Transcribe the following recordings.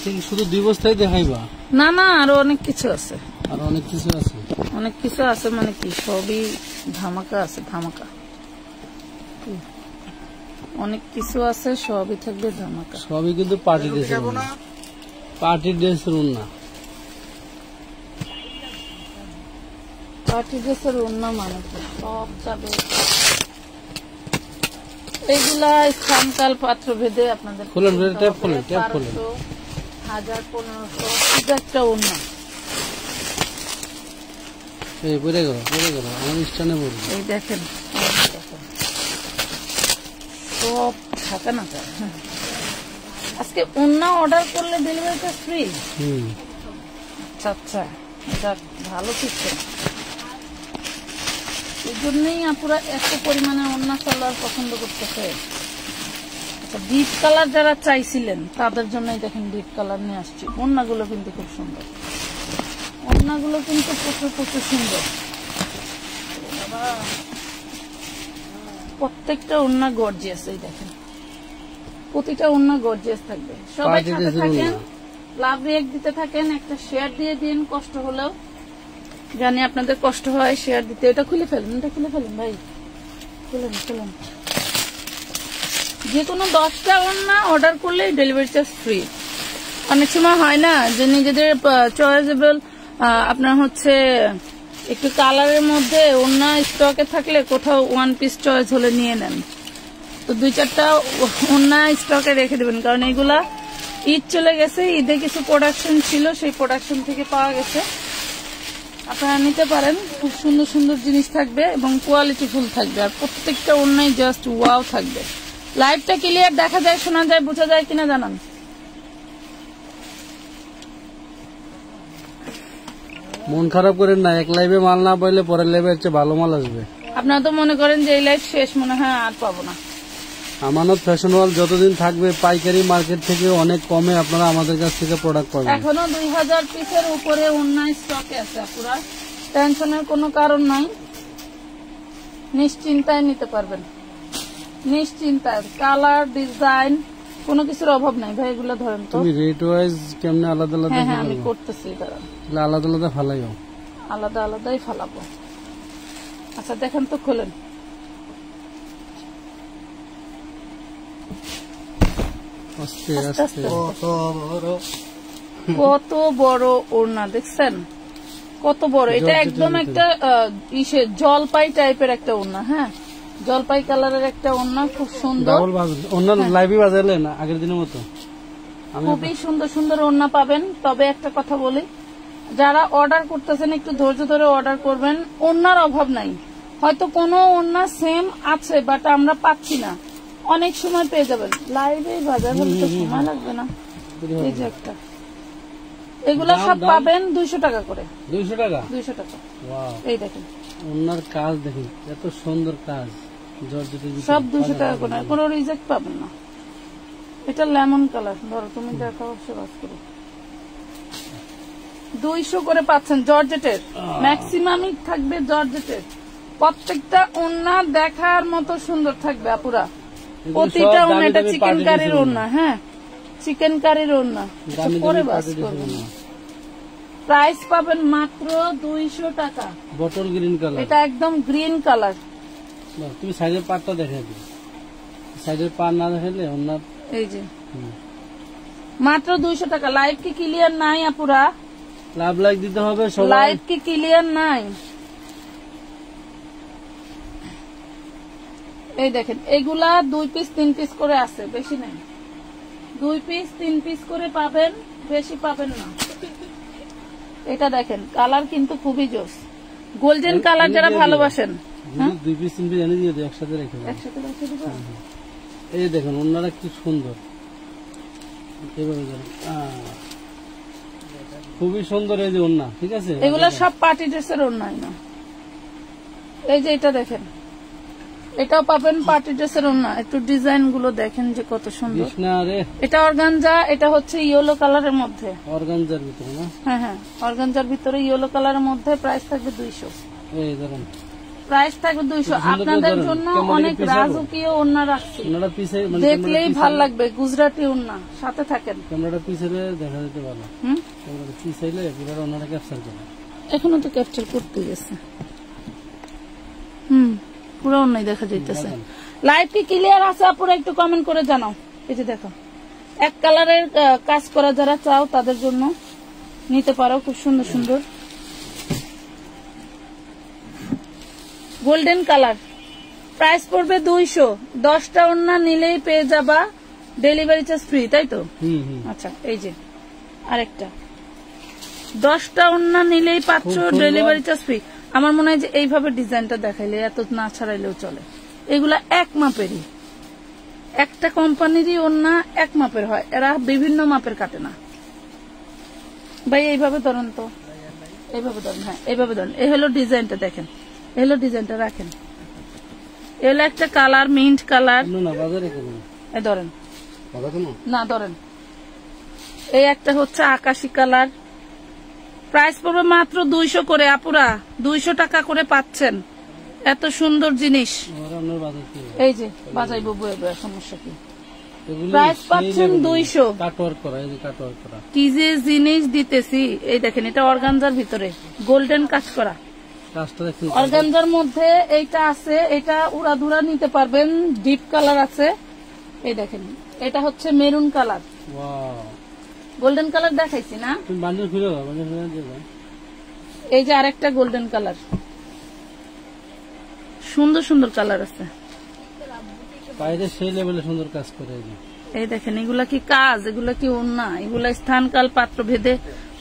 আজকে শুধু 2 বস্তায় দেখাইবা? না না, আরো অনেক কিছু আছে। আর অনেক কিছু আছে? অনেক কিছু আছে মানে কি, সবই ধামাকা আছে, ধামাকা। অনেক কিছু আছে, সবই থাকবে ধামাকা। সবই কিন্তু পার্টি ড্রেসের ওড়না, পার্টি ড্রেসের ওড়না, পার্টি ড্রেসের ওড়না মানে কি সব যাবে। এইগুলা স্থানকাল পাত্র ভেদে আপনাদের খুলেন, ট্যাপ খুলেন, ট্যাপ খুলেন। 1000, 1500 একটা ওড়না। এই পড়ে গেল, পড়ে গেল, আমার স্টানে পড়বে। এই দেখেন, সব থাকা না যায়। আজকে ওড়না অর্ডার করলে ডেলিভারিটা ফ্রি? আচ্ছা আচ্ছা, এটা ভালো কিছু। এই জন্যই আপুরা এত পরিমাণে ওড়না সালোয়ার পছন্দ করতেছে। আচ্ছা, ডিপ কালার যারা চাইছিলেন তাদের জন্যই দেখেন ডিপ কালার নিয়ে আসছি। ওড়নাগুলো কিন্তু খুব সুন্দর, ওড়নাগুলো কিন্তু প্রচুর প্রচুর সুন্দর। প্রত্যেকটা ওড়না গর্জিয়াস। এই দেখেন, প্রতিটা ওড়না গর্জিয়াস থাকবে। সবাই সাথে থাকেন, লাভ রিয়েক্ট দিতে থাকেন, একটা শেয়ার দিয়ে দিন। কষ্ট হলেও জানি আপনাদের কষ্ট হয় শেয়ার দিতে। এটা খুলে ফেলেন, এটা খুলে ফেলেন ভাই, খুলেন খুলেন। যে কোনো 10টা ওড়না অর্ডার করলেই ডেলিভারি চার্জ ফ্রি। অনেক সময় হয় না যে নিজেদের চয়েসেবল আপনার হচ্ছে একটু কালারের মধ্যে ওড়না স্টকে থাকলে কোথাও 1 পিস চয়েস হলে নিয়ে নেন, তো 2-4টা ওড়না স্টকে রেখে দেবেন। কারণ এইগুলা ঈদ চলে গেছে, ঈদে কিছু প্রোডাকশন ছিল, সেই প্রোডাকশন থেকে পাওয়া গেছে। আপনারা নিতে পারেন, খুব সুন্দর সুন্দর জিনিস থাকবে এবং কোয়ালিটি ফুল থাকবে। আর প্রত্যেকটা ওড়নাই জাস্ট ওয়াও থাকবে। লাইভটা ক্লিয়ার দেখা যায়, শোনা যায়, বোঝা যায় কিনা জানান। মন খারাপ করেন না, এক লাইভে মাল না পাইলে পরের লাইভে হচ্ছে ভালো মাল আসবে। আপনারা তো মনে করেন যে এই লাইভ শেষ, মনে হয় আর পাবো না। আমানত ফ্যাশন ওয়াল যতদিন থাকবে পাইকারি মার্কেট থেকে অনেক কমে আপনারা আমাদের কাছ থেকে প্রোডাক্ট পাবেন। এখনো 2000 পিসের উপরে ওড়না স্টকে আছে, পুরা টেনশনের কোনো কারণ নাই, নিশ্চিন্তায় নিতে পারবেন, নিশ্চিন্তায়। কালার, ডিজাইন কোনো কিছুর অভাব নাই। ভাই এগুলো ধরেন তো, তুমি রেট ওয়াইজ কেমনে আলাদা আলাদা? হ্যাঁ আমি করতেছি, আলাদা আলাদা ফালাইও, আলাদা আলাদাই ফালাবো। আচ্ছা দেখেন তো, খোলেন। কত বড় ওড়না দেখছেন, কত বড়। এটা একদম একটা জলপাই টাইপের একটা ওড়না। হ্যাঁ, জলপাই কালারের একটা ওড়না, খুব সুন্দর। লাইভে বাজালে না আগের দিনের মতো খুবই সুন্দর সুন্দর ওড়না পাবেন। তবে একটা কথা বলি, যারা অর্ডার করতেছেন একটু ধৈর্য ধরে অর্ডার করবেন। ওড়নার অভাব নাই, হয়তো কোনো ওড়না সেম আছে বাট আমরা পাচ্ছি না, অনেক সময় পেয়ে যাবেন। লাইভে বাজার তো সময় লাগবে না। এই যে একটা, এগুলা সব পাবেন 200 টাকা করে। 200 টাকা? 200 টাকা। এই দেখেন ওনার কাজ, দেখেন এত সুন্দর কাজ, সব 200 টাকা করে, কোনো রিজেক্ট পাবেন না। এটা লেমন কালার, ধরো তুমি দেখাও, সেবাস করো। 200 করে পাচ্ছেন জর্জেটের, ম্যাক্সিমামই থাকবে জর্জেটের। প্রত্যেকটা ওড়না দেখার মতো সুন্দর থাকবে আপুরা, প্রতিটা ওড়না। এটা চিকেন কারির ওড়না, হ্যাঁ চিকেন কারির ওড়না। পরে বাস করবেন, প্রাইস পাবেন মাত্র 200 টাকা। বটল গ্রিন কালার, এটা একদম গ্রিন কালার। তুমি সাইডের পাটটা দেখে দিও, সাইডের পাট না দেখালে ওড়না। এই যে মাত্র 200 টাকা। লাইভ কি ক্লিয়ার নাই আপুরা? লাভ লাইক দিতে হবে সবাই। লাইভ কি ক্লিয়ার নাই? এই দেখেন, এগুলা 2 পিস 3 পিস করে আছে, বেশি নাই। 2 পিস 3 পিস করে পাবেন, বেশি পাবেন না। এটা দেখেন, কালার কিন্তু খুবই জোস, গোল্ডেন কালার। যারা ভালোবাসেন 2 পিস 3 পিস এনে দিয়ে দিও, একসাথে রেখে দাও। একসাথে রেখে দেব। এই দেখেন ওনারা কি সুন্দর, খুবই সুন্দর। এই যে ওড়না, ঠিক আছে, এগুলা সব পার্টি ড্রেসের ওড়নাই না। এই যে এটা দেখেন, এটাও পাবেন পার্টি ড্রেসের ওড়না। একটু ডিজাইন গুলো দেখেন যে কত সুন্দর। এটা অর্গানজা, এটা হচ্ছে ইয়েলো কালারের মধ্যে, অর্গানজার ভিতরে না? হ্যাঁ হ্যাঁ, অর্গানজার ভিতরে ইয়েলো কালারের মধ্যে। প্রাইস থাকবে 200। এই ধরেন প্রাইস থাকবে 200। আপনাদের জন্য অনেক রাজকীয় ওড়না রাখছি, ওনারা পিছে দেখলেই ভালো লাগবে। গুজরাটি ওড়না, সাথে থাকেন। ক্যামেরাটা পিছে দেখা যেতে ভালো। ক্যামেরাটা পিছাইলে পুরো ওনারা ক্যাপচার করে। এখনো তো ক্যাপচার করতে গেছে। পুরো ওড়নাই দেখা যাইতেছে। লাইভ কি ক্লিয়ার আছে আপুরা? একটু কমেন্ট করে জানাও। এই যে দেখো, এক কালারের কাজ করা যারা চাও তাদের জন্য নিতে পারো, খুব সুন্দর সুন্দর গোল্ডেন কালার। প্রাইস পড়বে 200। 10টা ওড়না নিলেই পেয়ে যাবা ডেলিভারি চার্জ ফ্রি, তাই তো? আচ্ছা, এই যে আরেকটা, 10টা ওড়না নিলেই পাচ্ছ ডেলিভারি চার্জ ফ্রি। আমার মনে হয় যে এইভাবে ডিজাইনটা দেখাইলে, এত না ছাড়াইলেও চলে। এগুলা এক মাপেরই, একটা কোম্পানিরই ওড়না এক মাপের হয়, এরা বিভিন্ন মাপের কাটে না। ভাই এইভাবে ধরেন তো, এইভাবে ধরেন, হ্যাঁ এইভাবে ধরেন। এই হলো ডিজাইনটা, দেখেন এই হলো ডিজাইনটা, রাখেন। এই হলো একটা কালার, মিন্ট কালার। এই ধরেন না, ধরেন। এই একটা হচ্ছে আকাশি কালার। প্রাইস পড়বে মাত্র 200 করে আপুরা, 200 টাকা করে পাচ্ছেন এত সুন্দর জিনিস। এই যে বাজাইবো বইবে, সমস্যা কি? প্রাইস পাচ্ছেন 200। কি যে জিনিস দিতেছি, এই দেখেন, এটা অর্গানজার ভিতরে গোল্ডেন কাজ করা। অর্গানজার মধ্যে এইটা আছে, এটা উড়াধুরা নিতে পারবেন। ডিপ কালার আছে, এই দেখেন, এটা হচ্ছে মেরুন কালার। গোল্ডেন কালার দেখাইছি না? এই যে আরেকটা গোল্ডেন কালার, সুন্দর সুন্দর কালার আছে। বাইরে সেই লেভেলে সুন্দর কাজ করে। এই দেখেন, এগুলা কি কাজ, এগুলা কি ওড়না, এগুলা স্থান কাল পাত্র ভেদে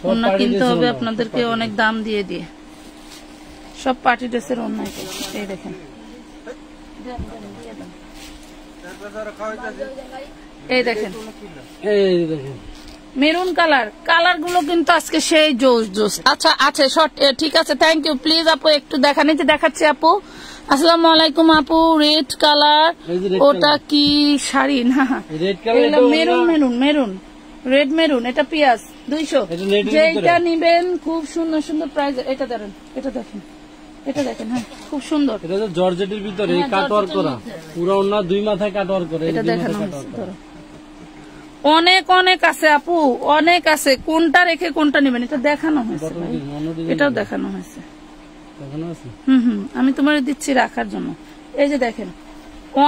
ওড়না কিনতে হবে আপনাদেরকে অনেক দাম দিয়ে দিয়ে। সব পার্টি ড্রেসের ওড়না। এই দেখেন, এই দেখেন, এই দেখেন মেরুন কালার। কালার গুলো কিন্তু আজকে সেই জোস জোস। আচ্ছা আচ্ছা, শর্ট, ঠিক আছে, থ্যাংক ইউ। প্লিজ আপু একটু দেখান, এই যে দেখাচ্ছি আপু। আসসালামু আলাইকুম আপু। রেড কালার, ওটা কি শাড়ি? না, maroon maroon maroon, red maroon. এটা পিয়াজ 200। যেটা নিবেন খুব সুন্দর সুন্দর প্রাইস। এটা ধরেন, এটা দেখেন, এটা দেখেন, হ্যাঁ খুব সুন্দর। এটা তো জর্জেটের ভিতরে কাটওয়ার্ক করা, পুরো ওড়না 2 মাথায় কাটওয়ার্ক করে। এটা দেখানো অনেক অনেক আছে আপু, অনেক আছে। কোনটা রেখে কোনটা নেবেন এটা দেখানো হয়েছে, এটাও দেখানো হয়েছে। আমি তোমার দিচ্ছি রাখার জন্য। এই যে দেখেন,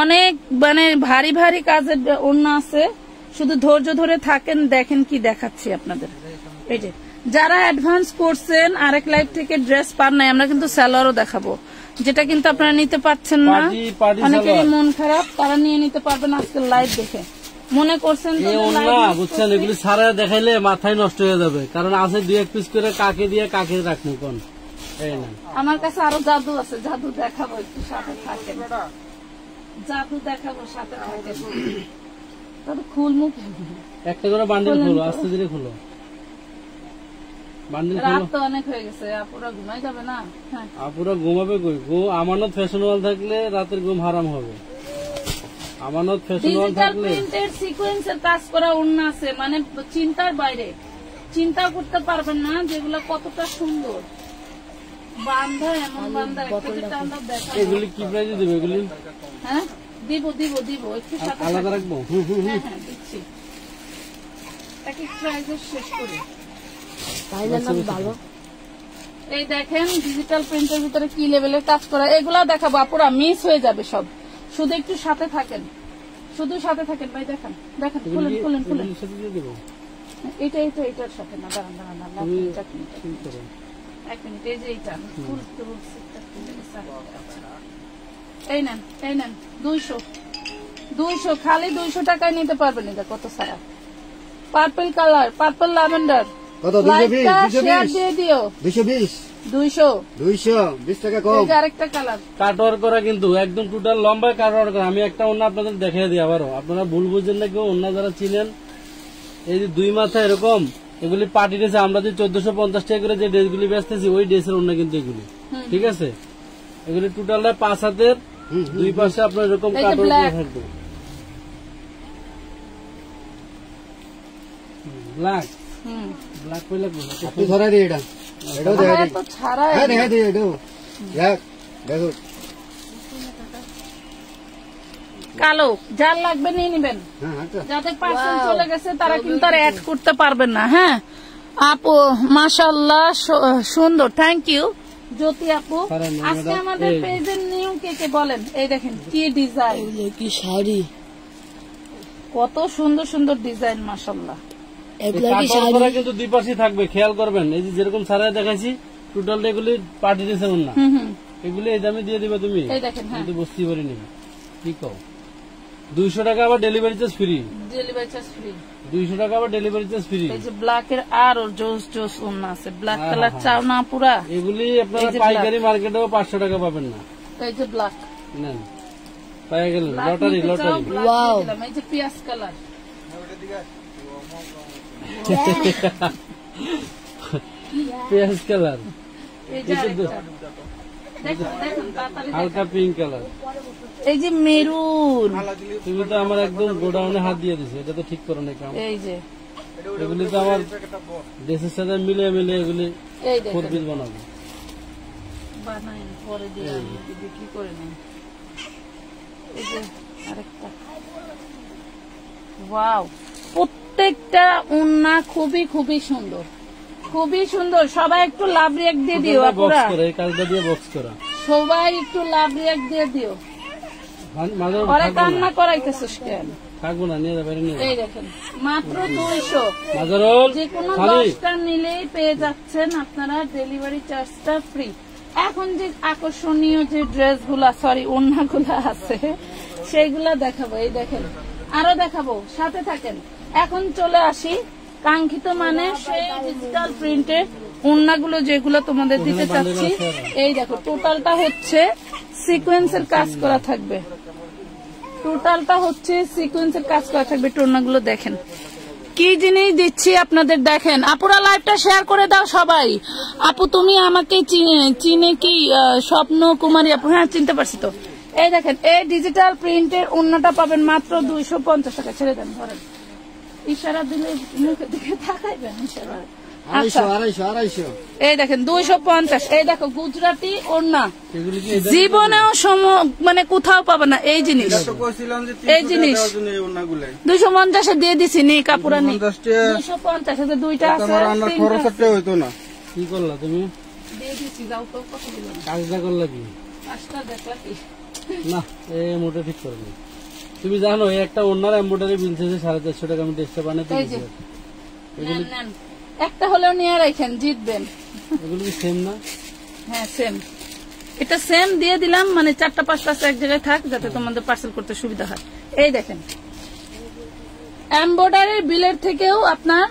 অনেক মানে ভারী ভারী কাজের ওড়না আছে, শুধু ধৈর্য ধরে থাকেন, দেখেন কি দেখাচ্ছি আপনাদের। এই যে যারা অ্যাডভান্স করছেন, আরেক লাইভ থেকে ড্রেস পান নাই, আমরা কিন্তু সালোয়ারও দেখাবো, যেটা কিন্তু আপনারা নিতে পারছেন না। অনেকেরই মন খারাপ, তারা নিয়ে নিতে পারবেন আজকের লাইভ দেখে। মনে করছেন বুঝছেন, এগুলি সারা দেখাইলে মাথায় নষ্ট হয়ে যাবে, কারণ আছে 2-1 পিস করে কাকে দিয়ে কাকে রাখবো কোন। আমার কাছে আরো জাদু আছে, জাদু দেখাবো, একটু সাথে থাকেন। জাদু দেখাবো, সাথে থাকেন। তবে খুলমুখ একটা করে বান্ডিল খুলো, আস্তে ধীরে খুলো। রাত তো অনেক হয়ে গেছে, আপুরা ঘুমাই যাবে না? আপুরা ঘুমাবে কই? আমানত ফ্যাশন ওয়াল থাকলে রাতের ঘুম হারাম হবে। আমানত ফ্যাশন ওয়াল থাকলে প্রিন্টেড সিকোয়েন্সের কাজ করা ওড়না আছে, মানে চিন্তার বাইরে, চিন্তা করতে পারবেন না যেগুলো কতটা সুন্দর। বান্ধা এমন বান্ধা, এগুলি কি প্রাইসে দেবে? এগুলি হ্যাঁ দিব দিব দিব, একটু সাথে আলাদা রাখবো। হ্যাঁ দিচ্ছি, এক এক প্রাইসে শেষ করি। ভালো। এই দেখেন, ডিজিটাল প্রিন্টের ভিতরে কি লেভেলের কাজ করা, এগুলা দেখাবো আপুরা, মিস হয়ে যাবে সব। শুধু একটু সাথে থাকেন, শুধু সাথে থাকেন। ভাই দেখেন, দেখেন, খুলেন খুলেন খুলেন। এটা এটা এটার সাথে না, দাঁড়ান দাঁড়ান দাঁড়ান, এক মিনিট। এই যে এইটা এই নেন, এই নেন 200, 200 খালি 200 টাকায় নিতে পারবেন। এটা কত সারা পার্পল কালার, পার্পল ল্যাভেন্ডার। আরেকটা কালার কাটওয়ার্ক করা, কিন্তু একদম টোটাল লম্বা কাটওয়ার্ক করা। আমি একটা অন্য আপনাদের দেখাই দিই আবারও, আপনারা ভুল বুঝছেন না কেউ, অন্য যারা চিনেন। এই যে 2 মাথা এরকম, এগুলি পার্টি ড্রেস। আমরা যে 1450 টাকা করে যে ড্রেসগুলি বেচতেছি, ওই ড্রেসের অন্য কিন্তু এগুলি, ঠিক আছে? এগুলি টোটাল 5 হাতের, 2 পাশে আপনার এরকম কাটওয়ার্ক থাকবে। ব্ল্যাক ব্ল্যাক কইলা আপনি ধরা দিই, এটা এটাও দেখা দিই, হ্যাঁ দেখা দিই, এটাও দেখ দেখো কালো যার লাগবে নিয়ে নিবেন। হ্যাঁ আচ্ছা যাদের পার্সেল চলে গেছে তারা কিন্তু আর অ্যাড করতে পারবেন না। হ্যাঁ আপু মাশাআল্লাহ সুন্দর, থ্যাংক ইউ জ্যোতি আপু। আজকে আমাদের পেজের নিউ কে বলেন, এই দেখেন কি ডিজাইন, কি শাড়ি, কত সুন্দর সুন্দর ডিজাইন মাশাআল্লাহ। এগুলা কি কাপড় করা কিন্তু দুই পাশে থাকবে, খেয়াল করবেন। এই যে যেরকম সারাই দেখাইছি টোটাল এগুলি পার্টি ড্রেসের না, এগুলি এই দামে দিয়ে দিবে তুমি, এই দেখেন। হ্যাঁ কিন্তু বুঝতেই পারিনি কি কও। 200 টাকা আবার delivery charge free, delivery charge free. 200 টাকা আবার ডেলিভারি চার্জ ফ্রি। এই যে ব্ল্যাক এর আর জোস জোস ওন্না আছে, ব্ল্যাক কালার চাও না পুরা, এগুলি আপনারা পাইকারি মার্কেটেও 500 টাকা পাবেন না। এই যে ব্ল্যাক নেন পাই গেলেন, লটারি লটারি। ওয়াও, এই যে পিয়াজ কালার, পেঁয়াজ কালার, এই যে আরেকটা। দেখুন দেখুন তাড়াতাড়ি হালকা পিঙ্ক কালার। এই যে মেরুন, তুমি তো আমার একদম গোডাউনে হাত দিয়ে দিছো, এটা তো ঠিক করো না কাম। এই যে এগুলি তো আমার দেশের সাথে মিলে মিলে এগুলি এই 4 দেখেন পিস বানাবো। বানাইন পরে দিয়ে আমি বিক্রি করে নেন। এই যে আরেকটা, ওয়াও, প্রত্যেকটা ওন্না খুবই খুবই সুন্দর, খুবই সুন্দর। সবাই একটু লাভ রিয়াক্ট দিয়ে দিও আপুরা, বক্স করে এই কাজটা দিয়ে বক্স করা, সবাই একটু লাভ রিয়াক্ট দিয়ে দিও। মাঝে ওরা কান্না করাইতেছিস কেন? থাকবো না, নিয়ে যাবে নিয়ে এই দেখেন মাত্র 200, মাজারুল যে কোনো খালি 10টা নিলেই পেয়ে যাচ্ছেন আপনারা ডেলিভারি চার্জটা ফ্রি। এখন যে আকর্ষণীয় যে ড্রেসগুলা সরি ওড়নাগুলা আছে সেইগুলা দেখাবো, এই দেখেন আরো দেখাবো, সাথে থাকেন। এখন চলে আসি কাঙ্ক্ষিত মানে সেই ডিজিটাল প্রিন্টের ওড়নাগুলো যেগুলো তোমাদের দিতে চাচ্ছি। এই দেখো টোটালটা হচ্ছে সিকোয়েন্সের কাজ করা থাকবে, টোটালটা হচ্ছে সিকোয়েন্সের কাজ করা থাকবে। ওড়নাগুলো দেখেন কি জিনিস দিচ্ছি আপনাদের, দেখেন। আপুরা লাইভটা শেয়ার করে দাও সবাই। আপু তুমি আমাকে চিনে কি? স্বপ্ন কুমারী আপু, হ্যাঁ চিনতে পারছি তো। এই দেখেন এই ডিজিটাল প্রিন্টের ওড়নাটা পাবেন মাত্র 250 টাকা। ছেড়ে দেন, ধরেন, ইশারা দিলে মুখের দিকে তাকাইবেন, ইশারা। আচ্ছা 250 এই দেখেন 250। এই দেখো গুজরাটি ওড়না, এগুলি কি জীবনেও মানে কোথাও পাবে না এই জিনিস। এই জিনিস 250 দিয়ে দিছি, নি কাপুরা নি 250, দুইটা আছে, হইতো না। কি করলা তুমি? দিয়ে দিছি, যাও তো কত দিলাম, কাজটা করলা কি? পাঁচটা দেখলা কি? না এই মোটা ঠিক করে নি। তুমি জানো এই একটা ওনার এমব্রয়ডারি বিল থেকে 450 টাকা আমি টেস্টে বানাতে এই যে দিয়েছি। নেন, নেন। একটা হলেও নিয়ে রাখেন, জিতবেন। এগুলো কি সেম না? হ্যাঁ সেম, এটা সেম দিয়ে দিলাম, মানে 4টা 5টা এক জায়গায় থাক যাতে তোমাদের পার্সেল করতে সুবিধা হয়। এই দেখেন এমব্রয়ডারি বিলের থেকেও আপনার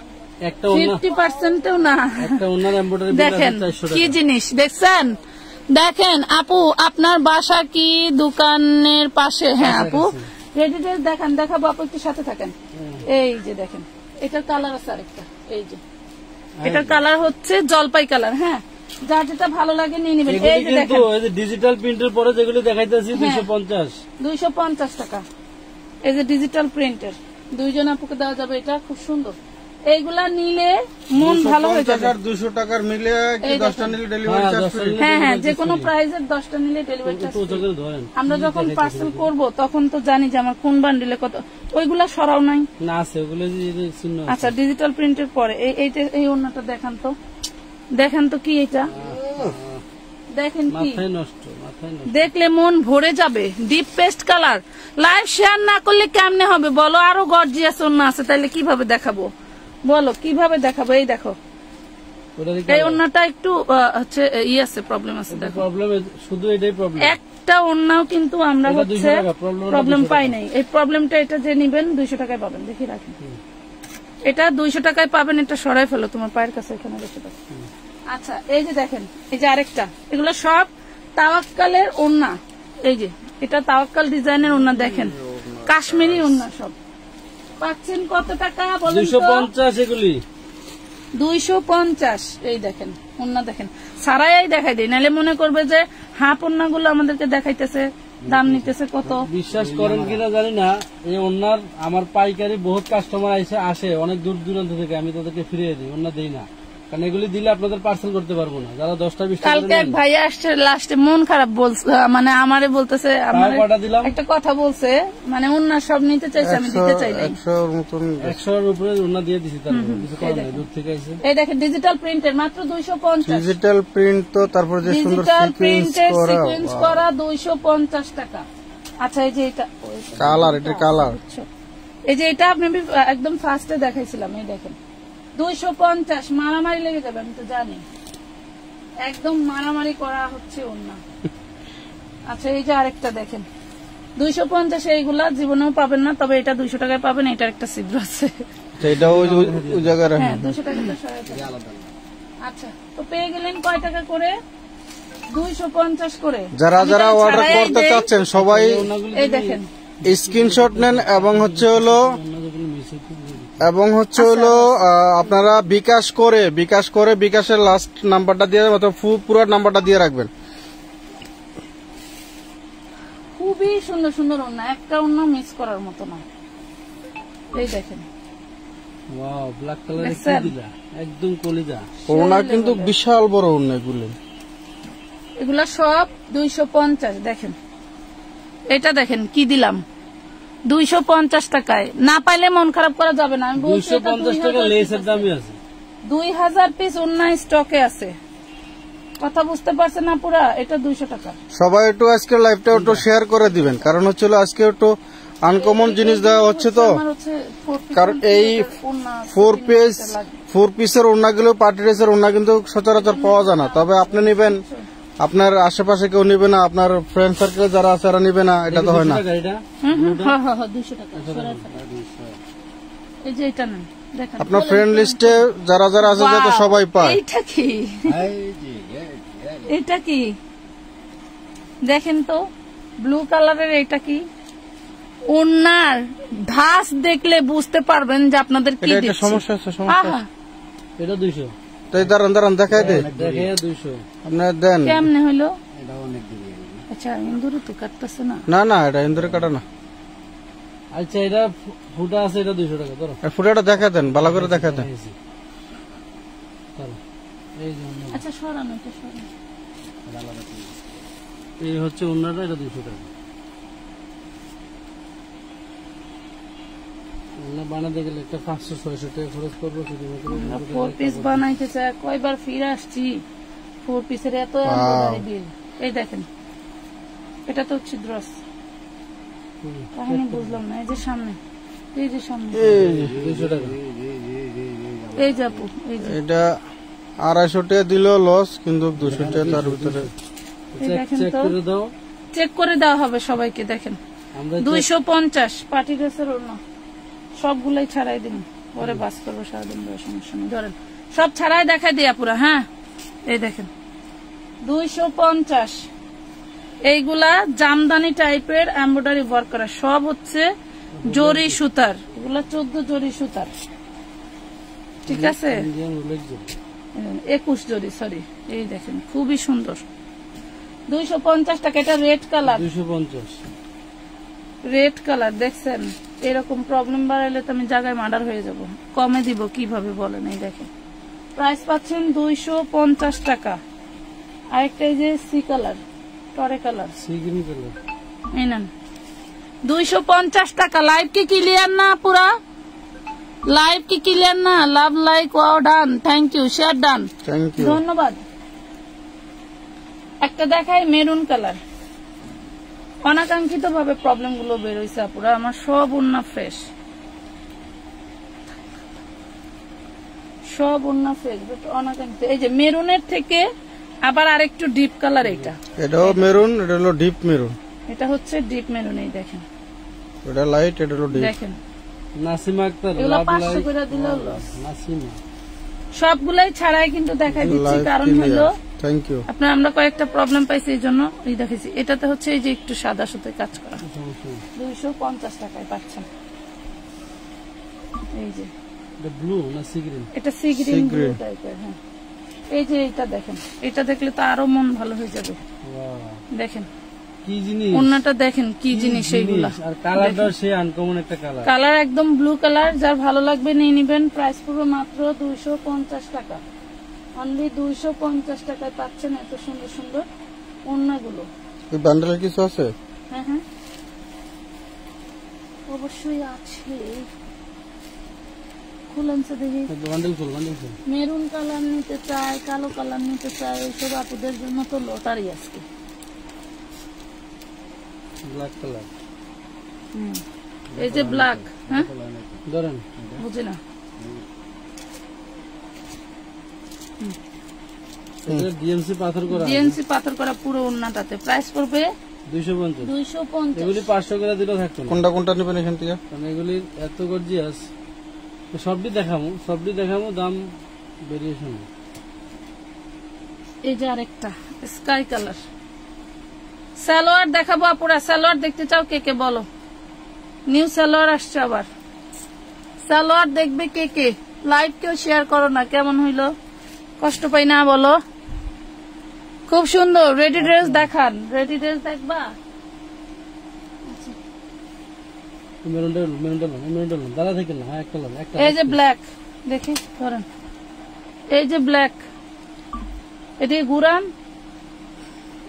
একটা ওনা 50%ও না। একটা ওনার এমব্রয়ডারি বিল দেখেন 400 কি টাকা। জিনিস দেখছেন? দেখেন আপু আপনার বাসা কি দোকানের পাশে? হ্যাঁ আপু রেডি ড্রেস দেখান, দেখাবো আপু, একটু সাথে থাকেন। এই যে দেখেন এটার কালার আছে আরেকটা, এই যে এটার কালার হচ্ছে জলপাই কালার। হ্যাঁ যার যেটা ভালো লাগে নিয়ে নেবেন। এগুলি এই যে কিন্তু দেখেন এই যে ডিজিটাল প্রিন্টের পরে যেগুলি দেখাইতেছি 250। 250 টাকা। এই যে ডিজিটাল প্রিন্টের, দুইজন আপুকে দেওয়া যাবে, এটা খুব সুন্দর। এইগুলা নিলে মন ভালো হয়ে যাবে। 200 টাকার মিলে কি এই 10টা নিলে ডেলিভারি চার্জ ফ্রি? হ্যাঁ হ্যাঁ, যে কোনো প্রাইসের 10টা নিলে ডেলিভারি চার্জ। তো চোখে ধরেন আমরা যখন পার্সেল করব তখন তো জানি যে আমার কোন বান্ডিলে কত, ওইগুলা সরাও নাই। না আছে ওগুলো যে চিহ্ন আছে। আচ্ছা ডিজিটাল প্রিন্টের পরে এই ওড়নাটা দেখান তো, দেখান তো কি এটা, দেখেন কি, মাথায় নষ্ট, মাথায় নষ্ট। দেখলে মন ভরে যাবে। Deep paste colour. Live share না করলে কেমনে হবে বলো? আরো গর্জিয়াস ওড়না আছে, তাইলে কিভাবে দেখাবো বলো, কিভাবে দেখাবো? এই দেখো এই ওড়নাটা একটু হচ্ছে ই আছে, প্রবলেম আছে, দেখো প্রবলেম শুধু এটাই প্রবলেম। একটা ওড়নাও কিন্তু আমরা এটা 200 হচ্ছে টাকা, problem প্রবলেম 200 পাই নাই। এই প্রবলেমটা এটা যে নিবেন 200 টাকায় পাবেন, দেখি রাখেন, এটা 200 টাকায় পাবেন। এটা সরাই ফেলো তোমার পায়ের কাছে, এখানে বসে থাকো। আচ্ছা এই যে দেখেন এই যে আরেকটা, এগুলো সব তাওয়াক্কালের ওড়না। এই যে এটা তাওয়াক্কাল ডিজাইনের ওড়না, দেখেন কাশ্মীরি ওড়না সব। পাচ্ছেন কত টাকা বলেন তো? 250 এগুলি 250। এই দেখেন ওড়না, দেখেন সারাই দেখাই দেয়, নাহলে মনে করবে যে হাফ ওড়নাগুলো আমাদেরকে দেখাইতেছে, দাম নিতেছে কত। বিশ্বাস করেন কিনা জানি না, এই ওনার আমার পাইকারি বহুত কাস্টমার আসে অনেক দূর দূরান্ত থেকে, আমি তাদেরকে ফিরিয়ে দিই, ওনা দিই না। কারণ এগুলি দিলে আপনাদের পার্সেল করতে পারবো না, যারা 10টা-20টা কালকে এক ভাইয়া আসছে লাস্টে মন খারাপ বলছে, মানে আমারে বলতেছে, আমারে কটা দিলাম? একটা কথা বলছে, মানে ওনার সব নিতে চাইছে, আমি দিতে চাই নাই। 100 মতন 100-এর উপরে ওনা দিয়ে দিছি, তারপর কিছু করার নাই, দূর থেকে আইছে। এই দেখেন ডিজিটাল প্রিন্টের মাত্র 250, ডিজিটাল প্রিন্ট তো, তারপর যে সুন্দর ডিজিটাল সিকোয়েন্স প্রিন্টের করা সিকোয়েন্স করা 250 টাকা। আচ্ছা এই যে এটা কালার, এটা কালার বুঝছো? এই যে এটা আপনি একদম ফার্স্টে দেখাইছিলাম, এই দেখেন 250, মারামারি লেগে যাবে আমি তো জানি, একদম মারামারি করা হচ্ছে ওনা। আচ্ছা এই যে আরেকটা দেখেন 250, এইগুলা জীবনেও পাবেন না, তবে এটা 200 টাকায় পাবেন, এটার একটা ছিদ্র আছে। এটা ওই জায়গায় রাখেন। হ্যাঁ 200 টাকা তো সহায়তা। আচ্ছা তো পেয়ে গেলেন কয় টাকা করে? 250 করে। যারা আমি যারা তাহলে অর্ডার ছাড়াই করতে দেই। চাচ্ছেন সবাই এই দেখেন স্ক্রিনশট নেন, এবং হচ্ছে হলো আপনারা বিকাশ করে বিকাশের লাস্ট নাম্বারটা দিয়ে, অথবা পুরো নাম্বারটা দিয়ে রাখবেন। খুবই সুন্দর সুন্দর ওড়না, একটা ওড়না মিস করার মতো না। এই দেখেন ওয়াও, ব্ল্যাক কালারের কি দেখছেন? দিলা, একদম কলিজা। ওড়না কিন্তু বিশাল বড় ওড়না এগুলো। এগুলা সব 250। দেখেন এটা দেখেন কি দিলাম 250 টাকায়, না পাইলে মন খারাপ করা যাবে না। আমি বলছি এটা 250 টাকা লেসের দামই আছে। 2000 পিস ওড়না স্টকে আছে, কথা বুঝতে পারছেন না পুরা? এটা 200 টাকা। সবাই একটু আজকের লাইভটা একটু শেয়ার করে দিবেন, কারণ হচ্ছে হলো আজকে একটু আনকমন জিনিস দেওয়া হচ্ছে তো। আমার হচ্ছে 4 piece কারণ এই ওড়না 4 পিসের ওড়না গুলো, পার্টি ড্রেসের ওড়না কিন্তু সচরাচর পাওয়া যায় না। তবে আপনি নিবেন, আপনার আশেপাশে কেউ নিবে না, আপনার ফ্রেন্ড সার্কেল যারা আছে তারা নিবে না, এটা তো হয় না। 200 টাকা এটা। হ্যাঁ 200 টাকা। এই যে এটা না দেখেন, আপনার ফ্রেন্ড লিস্টে যারা যারা আছে যাতে Wow, সবাই পায়। এইটা কি? এটা কি দেখেন তো, ব্লু কালারের এটা কি? ওনার ধাস দেখলে বুঝতে পারবেন যে আপনাদের কি এটা দিচ্ছে। সমস্যা আছে, সমস্যা আহা, আছে। এটা 200 তো এই দাঁড়ান দেখাই দে, দেখে 200। আপনার দেন। কেমনে হইলো? আচ্ছা ইন্দুরে তো কাটতেছে না। না এটা ইন্দুরে কাটা না। আচ্ছা এটা ফুটা আছে, এটা 200 টাকা ধরো। ফুটাটা দেখা দেন, ভালো করে দেখা দেন। চলো, এই যে ওড়না। আচ্ছা সরানো, এটা সরানো। এই হচ্ছে ওড়নাটা, এটা 200 টাকা। ওড়না বানাতে গেলে একটা 500-600 টাকা খরচ করবো শুধুমাত্র। 4 পিস বানাইতে চাই, কয়বার ফিরে আসছি 4 পিসের এত এমব্রয়ডারি বিল। এই দেখেন এটা তো ছিদ্র আছে, কাহিনী বুঝলাম না। এই যে সামনে, এই যে সামনে, 200 টাকা। এই যে আপু, এই যে এটা 250 টাকা দিলেও লস, কিন্তু 200 টাকা তার ভিতরে। এই দেখেন চেক তো, করে দাও। চেক করে দেওয়া হবে সবাইকে। দেখেন আমরা 250 পার্টি ড্রেসের ওড়না, সবগুলাই ছাড়াই দিন, পরে বাস করবো সারাদিন, সমস্যা নেই। ধরেন সব ছাড়াই দেখাই দিয়া পুরা। হ্যাঁ এই দেখেন 250। এইগুলা জামদানি টাইপের এমব্রয়ডারি ওয়ার্ক করা, সব হচ্ছে জরি সুতার, এগুলা 14 জরি সুতার, ঠিক আছে? ইন্ডিয়ান উল্লেখযোগ্য 21 জরি, সরি। এই দেখেন খুবই সুন্দর, 250 টাকা। এটা রেড কালার, 250। রেড কালার দেখছেন? এরকম প্রবলেম বাড়াইলে তো আমি জায়গায় মার্ডার হয়ে যাব। কমে দিব কিভাবে বলেন? এই দেখেন প্রাইস পাচ্ছেন 250 টাকা। আরেকটা এই যে সি কালার, টরে কালার, সি গ্রিন কালার, এই নেন 250 টাকা। লাইভ কি ক্লিয়ার না? পুরা লাইভ কি ক্লিয়ার না? Love like wow done, thank you, share done, thank you. ধন্যবাদ। একটা দেখাই মেরুন কালার, অনাকাঙ্ক্ষিত ভাবে প্রবলেম গুলো বের হয়েছে আপুরা, আমার সব ওড়না ফ্রেশ, সব ওড়না ফ্রেশ, বাট অনাকাঙ্ক্ষিত। এই যে মেরুনের থেকে আবার আরেকটু ডিপ কালার, এটাও মেরুন, এটা হলো ডিপ মেরুন, এটা হচ্ছে ডিপ মেরুন। এই দেখেন, এটা লাইট, এটা হলো ডিপ। দেখেন নাসিমা আক্তার, এগুলো লাভ 500 লাইক করে দিলেও লস। নাসিমা। সবগুলাই ছাড়াই কিন্তু দেখাই দিচ্ছি, কারণ হলো থ্যাংক ইউ। আপনার আমরা কয়েকটা প্রবলেম পাইছি, এই জন্য এই দেখেছি। এটাতে হচ্ছে এই যে একটু সাদা সুতোয় কাজ করা, 250 টাকায় পাচ্ছেন। এই যে এটা ব্লু না সি গ্রিন? এটা সি গ্রিন ব্লু টাইপের। হ্যাঁ এই যে এটা দেখেন, এটা দেখলে তো আরো মন ভালো হয়ে যাবে। দেখেন কি জিনিস, ওড়নাটা দেখেন কি জিনিস এইগুলা, আর কালারটাও সে আনকমন একটা কালার। কালার একদম ব্লু কালার, যার ভালো লাগবে নিয়ে নিবেন। প্রাইস পড়বে মাত্র 250 টাকা। অনলি 250 টাকায় পাচ্ছেন এত সুন্দর সুন্দর ওড়নাগুলো। এই বান্ডেলে কিছু আছে? হ্যাঁ হ্যাঁ অবশ্যই আছে, খুলেন তো দেখি। বান্ডেল ফুল, বান্ডেল ফুল। মেরুন কালার নিতে চাই, কালো কালার নিতে চাই, এইসব আপুদের জন্য তো লটারি আজকে। ব্ল্যাক কালার, এই যে ব্ল্যাক, হ্যাঁ ধরেন বুঝি না, ডিএমসি পাথর করা, ডিএনসি পাথর করা পুরো ওড়নাটাতে প্রাইস পড়বে 250। 250। এগুলি 500 করে দিলেও থাকতো না। কোনটা কোনটা নেবেন এখান থেকে? কারণ এগুলি এত গর্জিয়াস, সবটি দেখামো, দাম ভেরিয়েশন। এই যে আরেকটা স্কাই কালার সালোয়ার দেখাবো আপুরা। সালোয়ার দেখতে চাও কে কে বলো? নিউ সালোয়ার আসছে আবার, সালোয়ার দেখবে কে কে? লাইভ কেউ শেয়ার করো না, কেমন হইলো? কষ্ট পাই না বলো? খুব সুন্দর। রেডি ড্রেস দেখান, রেডি ড্রেস দেখবা? মেরুনটা দাদা থেকে না, একটা কালার, একটা। এই যে ব্ল্যাক দেখি ধরেন, এই যে ব্ল্যাক, এদিকে ঘুরান।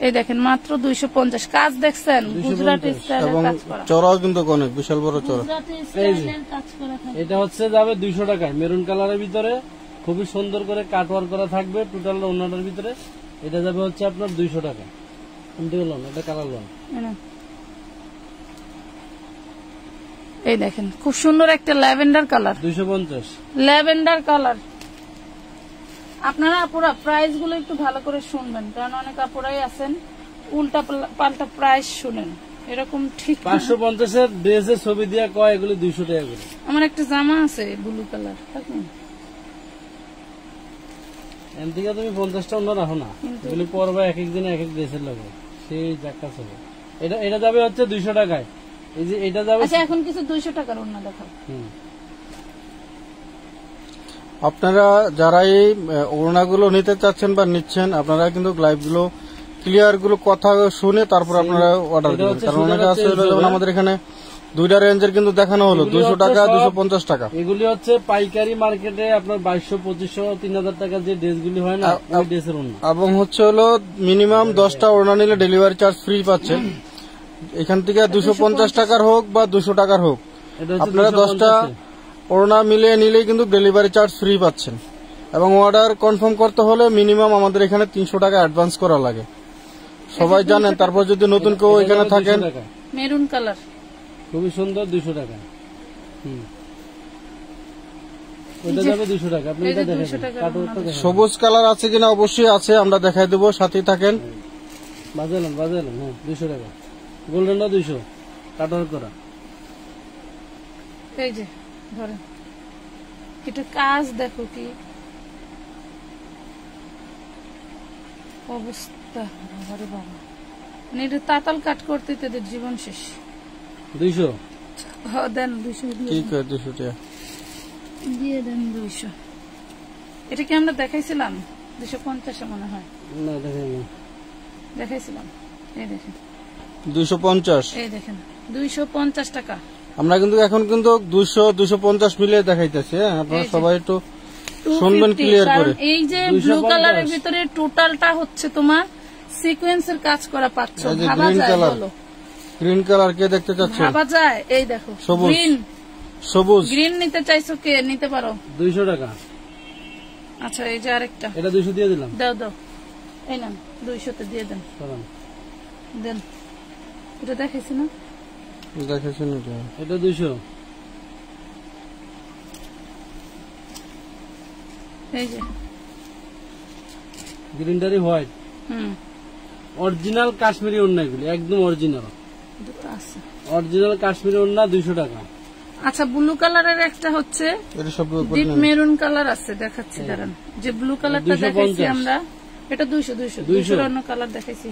এই দেখেন মাত্র 250। কাজ দেখছেন? গুজরাটি স্টাইলের এবং কাজ করা, চড়াও কিন্তু অনেক বিশাল বড় চড়া। গুজরাটি স্টাইলের কাজ করা থাকে। এটা হচ্ছে যাবে 200 টাকায়, মেরুন কালারের ভিতরে খুবই সুন্দর করে কাটওয়ার্ক করা থাকবে টোটাল ওড়নাটার ভিতরে। এটা যাবে হচ্ছে আপনার 200 টাকা। লোন, এটা কালার লোন। এই দেখেন খুব সুন্দর একটা ল্যাভেন্ডার কালার, 250। Lavender colour. আপনারা আপুরা প্রাইস গুলো একটু ভালো করে শুনবেন, কারণ অনেক আপুরাই আছেন উল্টা পাল্টা প্রাইস শুনেন, এরকম ঠিক না। 550-এর ড্রেসের ছবি দিয়া কয় এগুলি 200 টাকা করে। আমার একটা জামা আছে ব্লু কালার, এর থেকে তুমি 50টা অন্য রাখো না, এগুলি পরবা এক এক দিনে এক এক ড্রেসের লাগে, সেই জাক্কা হবে। এটা যাবে হচ্ছে 200 টাকায়। এই যে এটা যাবে। আচ্ছা এখন কিছু 200 টাকার ওড়না দেখাও। আপনারা যারা এই ওড়নাগুলো নিতে চাচ্ছেন বা নিচ্ছেন, আপনারা কিন্তু লাইভ গুলো ক্লিয়ার গুলো কথা শুনে তারপর আপনারা অর্ডার দিবেন। কারণ অনেকে আছে যেমন আমাদের এখানে দুইটা রেঞ্জের কিন্তু দেখানো হলো 200 টাকা 250 টাকা। এগুলি হচ্ছে পাইকারি মার্কেটে আপনার 2200, 2500, 3000 টাকা যে ড্রেসগুলি হয় না, ওই ড্রেসের ওড়না। এবং হচ্ছে হলো মিনিমাম 10টা ওড়না নিলে ডেলিভারি চার্জ ফ্রি পাচ্ছেন। এখান থেকে 250 টাকার হোক বা 200 টাকার হোক, আপনারা 10টা ওড়না মিলিয়ে নিলেই কিন্তু ডেলিভারি চার্জ ফ্রি পাচ্ছেন। এবং অর্ডার কনফার্ম করতে হলে মিনিমাম আমাদের এখানে 300 টাকা অ্যাডভান্স করা লাগে, সবাই জানেন। তারপর যদি নতুন কেউ এখানে থাকেন, মেরুন কালার খুবই সুন্দর, 200 টাকা। ওইটা যাবে 200 টাকা। আপনি এটা দেখেন, সবুজ কালার আছে কিনা? অবশ্যই আছে, আমরা দেখাই দেবো, সাথেই থাকেন। বাজালাম, হ্যাঁ 200 টাকা। গোল্ডেনটা 200 কাটার করা। এই যে ধরেন, এটা কাজ দেখো কি অবস্থা, বাবারে বাবা। মানে এটা তাতাল কাট করতে তাদের জীবন শেষ। 200 দেন, 200 ঠিক আছে, 200 টাকা দিয়ে দেন। 200 এটা কি আমরা দেখাইছিলাম? 250 মনে হয় না, দেখেন দেখাইছিলাম। এই দেখেন 250। এই দেখেন 250 টাকা। আমরা কিন্তু এখন কিন্তু 200 250 মিলিয়ে দেখাইতেছি। হ্যাঁ, আপনারা সবাই একটু শুনবেন ক্লিয়ার করে। এই যে ব্লু কালারের ভিতরে টোটালটা হচ্ছে তোমার সিকোয়েন্সের কাজ করা পাচ্ছ। ভাবা যায়? বলো গ্রিন কালার কে দেখতে চাচ্ছেন? ভাবা যায়? এই দেখো সবুজ, গ্রিন, সবুজ গ্রিন নিতে চাইছো কে? নিতে পারো 200 টাকা। আচ্ছা এই যে আরেকটা, এটা 200 দিয়ে দিলাম। দাও এই না 200 তে দিয়ে দেন। দেন, এটা দেখাইছি না? দেখেছেন এটা 200। এই যে গ্রিনটারি হোয়াইট, অরিজিনাল কাশ্মীরি ওড়না, এগুলি একদম অরিজিনাল, দুটো আছে অরিজিনাল কাশ্মীরি ওড়না 200 টাকা। আচ্ছা ব্লু কালারের একটা হচ্ছে, ডিপ মেরুন কালার আছে, দেখাচ্ছি দাঁড়ান। যে ব্লু কালারটা দেখাইছি আমরা, এটা 200 অন্য কালার দেখাইছি।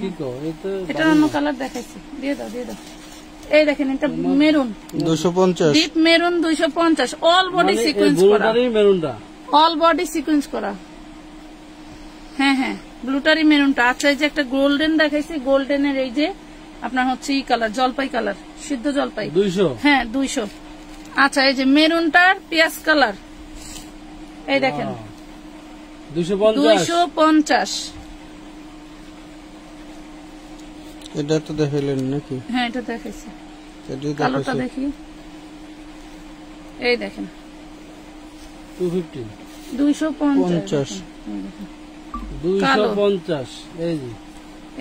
এটা অন্য কালার দেখাইছি, দিয়ে দাও। এই দেখেন এটা maroon 250, deep maroon 250, all body sequence করা, মেরুনটা অল বডি সিকোয়েন্স করা। হ্যাঁ ব্লুটারি মেরুনটা। আচ্ছা এই যে একটা গোল্ডেন দেখাইছি, গোল্ডেনের এই যে আপনার হচ্ছে ই কালার, জলপাই কালার, সিদ্ধ জলপাই, 200। হ্যাঁ 200। আচ্ছা এই যে মেরুনটার পিয়াজ কালার, এই দেখেন 250 250। এটা তো দেখাইলেন নাকি? হ্যাঁ এটা দেখাইছি, এটা কালোটা দেখাইছে দেখি, এই দেখেন 250 250। 250 এই যে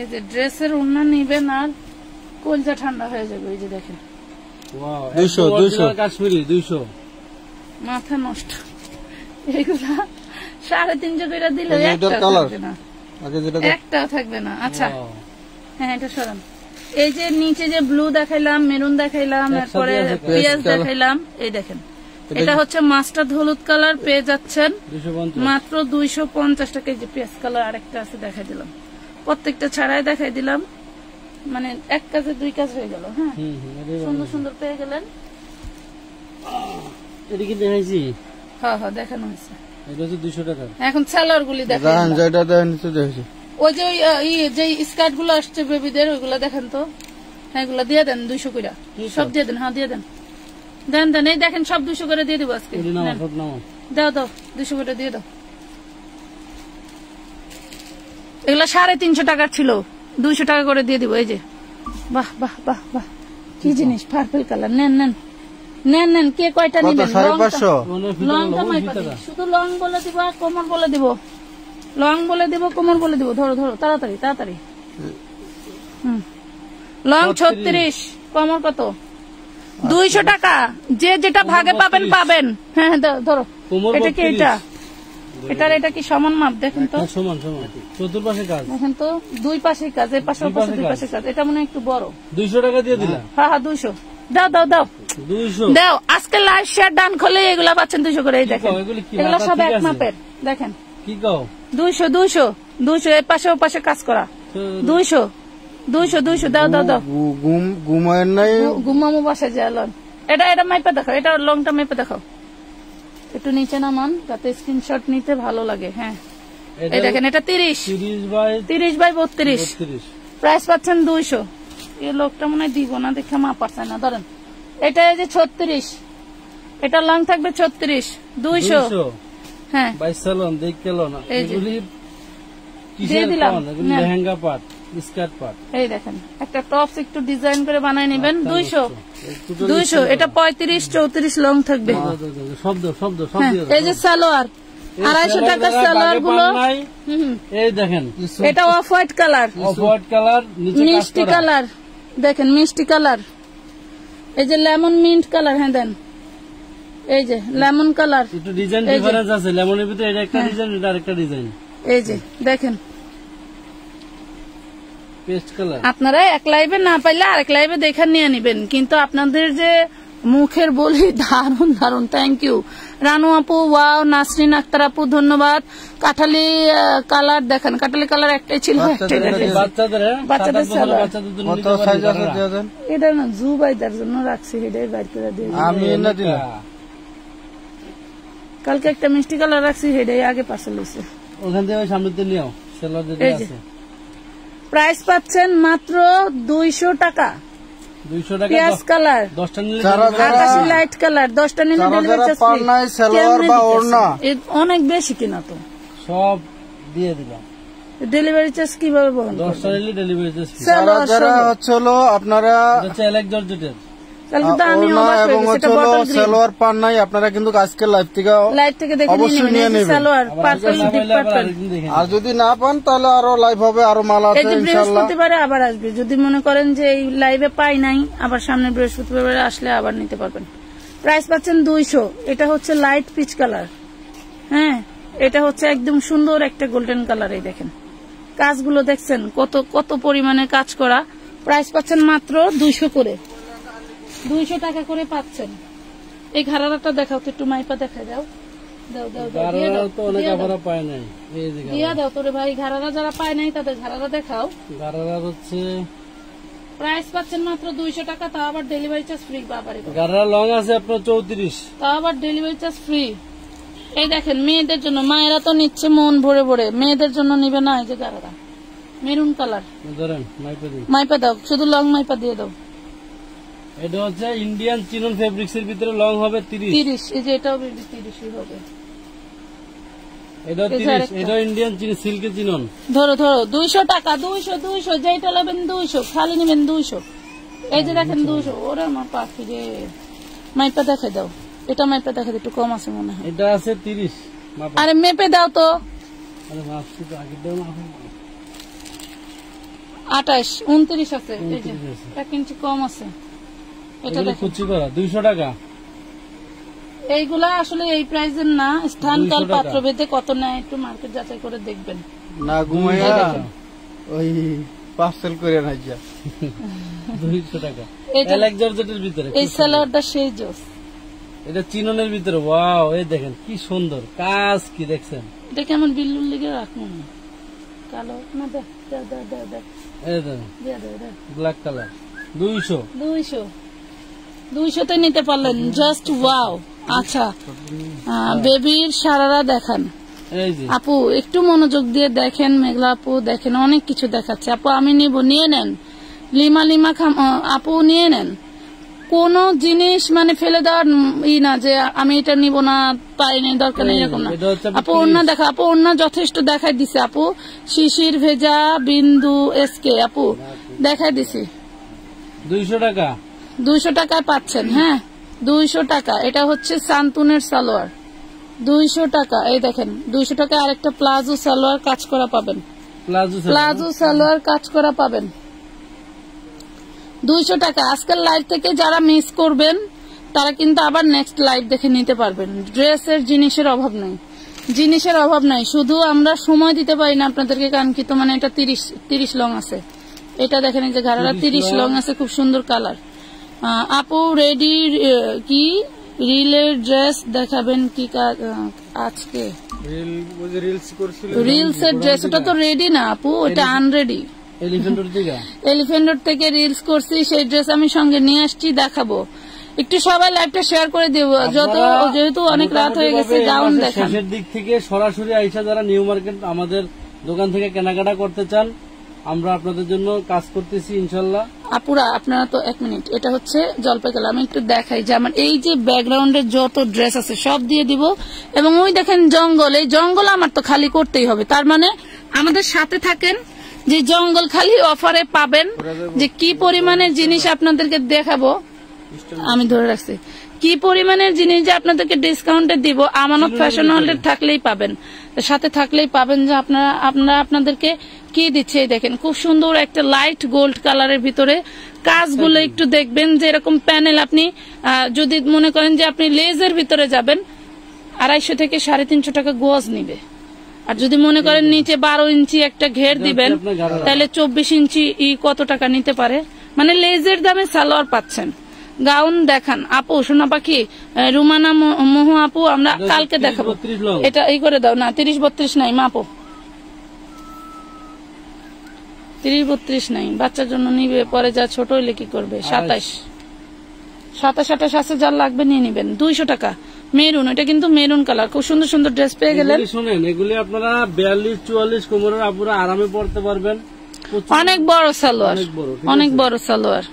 এই যে ড্রেসের ওড়না নিবেন আর কলজা ঠান্ডা হয়ে যাবে। এই যে দেখেন ওয়াও 200 কাশ্মীরি 200 মাথা নষ্ট। এগুলা 350 করে দিলে এই যে এটার একটাও কালার। থাকবে না, আগে যেটা একটাও থাকবে না। আচ্ছা Wow. হ্যাঁ এটা সরান। এই যে নিচে যে ব্লু দেখাইলাম, মেরুন দেখাইলাম, একসাথে এরপরে আছে, পেঁয়াজ পেঁয়াজ দেখাইলাম, এই দেখেন এটা হচ্ছে মাস্টার্ড হলুদ কালার পেয়ে যাচ্ছেন 250 মাত্র 250 টাকা। এই যে পেঁয়াজ কালার আরেকটা আছে দেখাই দিলাম, প্রত্যেকটা ছাড়াই দেখাই দিলাম, মানে এক কাজে দুই কাজ হয়ে গেল। হ্যাঁ এটাই ভালো। সুন্দর সুন্দর পেয়ে গেলেন। এটা কি দেখাইছি? হ্যাঁ হ্যাঁ দেখানো হয়েছে। এটা হচ্ছে 200 টাকা। এখন সালোয়ার গুলি দেখেন। দেখেন যেটা দেখেন নিচে দেখেছি। ওই যে যে স্কার্ট গুলো আসছে বেবিদের ওইগুলো দেখেন তো। হ্যাঁ এগুলো দিয়ে দেন 200 করে, সব দিয়ে দেন। হ্যাঁ দিয়ে দেন, দেন দেন। এই দেখেন সব 200 করে দিয়ে দিব আজকে। এটা নাও, নেন। সব নাও। দাও দাও 200 করে দিয়ে দাও। এগুলা 350 টাকার ছিল, 200 টাকা করে দিয়ে দিব। এই যে বাহ বাহ বাহ বাহ, কি জিনিস, পার্পল কালার। নেন নেন নেন নেন, কে কয়টা কত? নিবেন? 550। ওনার ফিতা লংটা হলো, ওই মাইপা ফিতাটা। দিই। শুধু লং বলে দিব আর কোমর বলে দিব, লং বলে দিব কোমর বলে দিব। ধরো ধরো তাড়াতাড়ি তাড়াতাড়ি। লং 36, কোমর কত? 200 টাকা। যে যেটা ভাগে পাবেন পাবেন। হ্যাঁ হ্যাঁ ধরো। কোমর এটা কি 32? এটা এটা কি সমান মাপ? দেখেন তো, হ্যাঁ, সমান সমান চতুর্পাশে কাজ। দেখেন তো, দুই পাশে কাজ, এই পাশে দুই পাশে দুই পাশে কাজ। এটা মনে হয় একটু বড়। 200 টাকা দিয়ে দিলাম। হ্যাঁ হ্যাঁ 200 দাও দাও দাও 200 দাও। আজকে লাইভ শেয়ার ডান খোলে এগুলা পাচ্ছেন 200 করে। এই দেখেন কও, এগুলি কি এগুলা মাপা সব ঠিক এক আছে? মাপের। দেখেন কি কও? 200 200 200 এই পাশে ও পাশে কাজ করা। 200 200 200 দাও দাও দাও। ঘুমায়ের নাই। গুমামু বাসায় যায় লন। এটা এটা মাইপা দেখাও, এটা লংটা মাইপা দেখাও। একটু নিচে নামান যাতে স্ক্রিনশট নিতে ভালো লাগে। হ্যাঁ এই দেখেন এটা 30 30 বাই 32। 32 প্রাইস পাচ্ছেন 200। এই লোকটা মনে হয় দিব না, দেখে মাপ পাচ্ছে না। ধরেন এটা এই যে 36, এটা লং থাকবে 36, 200। হ্যাঁ বাইশ সালন দেখ গেল না। এই যে। এগুলি দিয়ে কিসের দিলাম। পান? এগুলি নেন। লেহেঙ্গা পাট, স্কার্ট পাট। এই দেখেন একটা টপস একটু ডিজাইন করে বানায় নেবেন। 200 Totally 200। এটা 35 34 লং থাকবে। শব্দ শব্দ সব হ্যাঁ দিয়ে এই যে সালোয়ার, 250 টাকার সালোয়ার গুলো। এই দেখেন এটা off white colour, off white colour, নিচে কাজ মিষ্টি করা। কালার। দেখেন মিষ্টি কালার। এই যে লেমন মিন্ট কালার। হ্যাঁ দেন, এই যে লেমন কালার। একটু ডিজাইন এই যে। ডিফারেন্স আছে। লেমনের ভিতরে এটা একটা ডিজাইন, এটা আরেকটা ডিজাইন। এই যে দেখেন, পেস্ট কালার। আপনারা এক লাইভে না পাইলে আরেক লাইভে দেখে নিয়ে নিবেন। কিন্তু আপনাদের যে মুখের বলি দারুন দারুন। থ্যাংক ইউ রানু আপু, ওয়াও। নাসরিন আক্তার আপু ধন্যবাদ। কাঠালি কালার দেখেন, কাঠালি কালার একটাই ছিল, একটাই দেখেন। বাচ্চাদের হ্যাঁ? বাচ্চাদের 7-8 বছরের সালোয়ার। বাচ্চাদের জন্য কত নিতে পারবেন সাইজ আছে আপনারা। দিয়ে দেন। এটা না জুবাইদার জন্য রাখছি, এটাই বাইর করে দিয়ে দিই। আমি না দিলাম। কালকে একটা মিষ্টি কালার রাখছি, সেটাই আগে পার্সেল হয়েছে। ওখান থেকে ওই সামনেতে নিও, সেলার যেটা এই যে। আছে। প্রাইস পাচ্ছেন মাত্র 200 টাকা। 200 টাকা পেঁয়াজ কালার, 10টা নিলে যারা আকাশি লাইট কালার, 10টা নিলে যারা ডেলিভারি চার্জ পান নাই, সালোয়ার বা ওড়না। অনেক বেশি কিনা তো, সব দিয়ে দিলাম। ডেলিভারি চার্জ কিভাবে বহন 10টা নিলে ডেলিভারি চার্জ ফ্রি। যারা সালোয়ার যারা সহ। হচ্ছে হলো আপনারা এটা হচ্ছে এলেক জর্জেটের। কালকে তো আমি ওড়না অবাক হয়ে এবং গেছি, হচ্ছে এটা হলো বটল গ্রিন। সালোয়ার পান নাই, আপনারা কিন্তু আজকের লাইভ থেকে লাইট থেকে দেখে অবশ্যই নিয়ে নিয়ে নেবেন। নেবেন। সালোয়ার আবার পার্পল না ডিপ পাইলে আবার পার্পল। আরেকদিন দেখে আর যদি না পান তাহলে আরো লাইভ হবে, আরো মাল এই আছে যে ইনশাআল্লাহ। বৃহস্পতিবারে আবার আসবে, যদি মনে করেন যে এই লাইভে পাই নাই, আবার সামনে বৃহস্পতিবারে আসলে আবার নিতে পারবেন। প্রাইস পাচ্ছেন 200। এটা হচ্ছে লাইট পিচ কালার। হ্যাঁ এটা হচ্ছে একদম সুন্দর একটা গোল্ডেন কালার। এই দেখেন কাজগুলো দেখছেন কত কত পরিমাণে কাজ করা। প্রাইস পাচ্ছেন মাত্র 200 করে, 200 টাকা করে পাচ্ছেন। এই ঘাড়াটা দেখাও তো, একটু মাইপা দেখা দাও। দাও দাও দাও, দিয়ে গারারা দাও, তো অনেক দিয়ে দাও। আবার পায় নাই। এই যে দিয়া দাও তোরে ভাই, ঘাড়ারা যারা পায় নাই তাদের ঘাড়ারা দেখাও। গারারা হচ্ছে, প্রাইস পাচ্ছেন মাত্র 200 টাকা, তাও আবার ডেলিভারি চার্জ ফ্রি। বাবারে বাবা, গারারা লং আছে আপনার 34। তাও আবার ডেলিভারি চার্জ ফ্রি। এই দেখেন মেয়েদের জন্য, মায়েরা তো নিচ্ছে মন ভরে ভরে, মেয়েদের জন্য নিবে না। এই যে গারারা মেরুন কালার, ধরেন মাইপে দিন। মাইপা দাও, শুধু লং মাইপা দিয়ে দাও। এটা হচ্ছে ইন্ডিয়ান চিনন ফেব্রিক্স এর ভিতরে লং হবে 30। 30। এই যে এটাও 30 হবে। এটা 30, এটা ইন্ডিয়ান সিল্কে চিনন। ধরো 200 টাকা, 200 যেটা নেবেন 200, খালি নেবেন 200। এই যে দেখেন 200। ওরে আমার পাখি রে, মাইপটা দেখে দাও, এটা মাইপটা দেখে দাও, একটু কম আছে মনে হয়। এটা আছে 30। আরে মেপে দাও তো। আরে মাপছি তো, আগে দাও না। 28, 29 আছে। এই যে 1 ইঞ্চি কম আছে। এটা এটা দেখেন কুচি করা 200 টাকা। এইগুলা আসলে এই প্রাইসের না, স্থানকাল পাত্রভেদে কত নেয় একটু মার্কেট যাচাই করে দেখবেন। না ঘুমাইয়া ওই পার্সেল করে না যা 200 টাকা। এটা এলেক জর্জেটের ভিতরে এই সালোয়ারটা সেই জোস। এটা চিননের ভিতরে। ওয়াও, এই দেখেন কি সুন্দর কাজ, কি দেখছেন? এটা কেমন বিল্লুর লিগে রাখুন কালো না, দেখ দেখ দেখ দেখ দেখ এই দেখেন দেখ দেখ দেখ ব্ল্যাক কালার 200। 200 তে নিতে পারলেন, জাস্ট ওয়াও। আচ্ছা, বেবির সারারা দেখান এই যে আপু, একটু মনোযোগ দিয়ে দেখেন। মেঘলা আপু দেখেন, অনেক কিছু দেখাচ্ছে। আপু আমি নিব, নিয়ে নেন। লিমা আপু নিয়ে নেন। কোন জিনিস মানে ফেলে দেওয়ার না যে আমি এটা নিব না, পাইনি, দরকার নেই, এরকম না। আপু ওড়না দেখা, আপু ওড়না যথেষ্ট দেখাই দিছে। আপু শিশির ভেজা বিন্দু এসকে আপু দেখাই দিছি। 200 টাকা। 200 টাকায় পাচ্ছেন। হ্যাঁ 200 টাকা। এটা হচ্ছে সান্তুনের সালোয়ার, 200 টাকা। এই দেখেন 200 টাকা আরেকটা প্লাজো সালোয়ার কাজ করা পাবেন। প্লাজো সালোয়ার কাজ করা পাবেন 200 টাকা। আজকাল লাইভ থেকে যারা মিস করবেন তারা কিন্তু আবার নেক্সট লাইভ দেখে নিতে পারবেন। ড্রেসের জিনিসের অভাব নাই, শুধু আমরা সময় দিতে পারি না আপনাদেরকে, কারণ কি তো মানে এটা 30 লং আছে। এটা দেখেন এই যে ঘাড়া 30 লং আছে, খুব সুন্দর কালার। আপু রেডি কি রিলের ড্রেস দেখাবেন কি আজকে? রিলসের ড্রেস ওটা তো রেডি না আপু, ওটা আনরেডি। এলিফ্যান্ট থেকে রিলস করছি, সেই ড্রেস আমি সঙ্গে নিয়ে আসছি, দেখাবো। একটু সবাই লাইভটা শেয়ার করে দেব, যেহেতু অনেক রাত হয়ে গেছে। গাউন দেখান। শেষের দিক থেকে সরাসরি আইসা যারা নিউ মার্কেট আমাদের দোকান থেকে কেনাকাটা করতে চান, আমরা আপনাদের জন্য কাজ করতেছি ইনশাল্লাহ। আপুরা আপনারা তো 1 মিনিট, এটা হচ্ছে জলপাই কালার। আমি একটু দেখাই যে আমার এই যে ব্যাকগ্রাউন্ডের যত ড্রেস আছে সব দিয়ে দিব। এবং ওই দেখেন জঙ্গল, এই জঙ্গল আমার তো খালি করতেই হবে। তার মানে আমাদের সাথে থাকেন, যে জঙ্গল খালি অফারে পাবেন। যে কি পরিমাণের জিনিস আপনাদেরকে দেখাবো, আমি ধরে রাখছি, কি পরিমাণের জিনিস যে আপনাদেরকে ডিসকাউন্টে দিব। আমানত ফ্যাশন হলে থাকলেই পাবেন, সাথে থাকলেই পাবেন যে আপনারা আপনাদেরকে কি দিচ্ছে। দেখেন খুব সুন্দর একটা লাইট গোল্ড কালারের ভিতরে কাজগুলো একটু দেখবেন। যে এরকম প্যানেল আপনি যদি মনে করেন যে আপনি লেজের ভিতরে যাবেন, 250 থেকে 350 টাকা গোজ নিবে। আর যদি মনে করেন নিচে 12 ইঞ্চি একটা ঘের দিবেন, তাহলে 24 ইঞ্চি কত টাকা নিতে পারে। মানে লেজের দামে সালোয়ার পাচ্ছেন। গাউন দেখান আপু, সোনা পাখি, রুমানা মোহ আপু, আমরা কালকে দেখাবো। এটা এই করে দাও না, 30-32 নাই মাপো, 30-32 নাই, বাচ্চার জন্য নিবে, পরে যা ছোট হইলে কি করবে। 27-28 আছে, যার লাগবে নিয়ে নিবেন। 200 টাকা মেরুন, এটা কিন্তু মেরুন কালার, খুব সুন্দর সুন্দর ড্রেস পেয়ে গেলেন। শুনেন, এগুলি আপনারা 42-44 কোমরের আপুরা আরামে পড়তে পারবেন। অনেক বড় সালোয়ার, অনেক বড় সালোয়ার।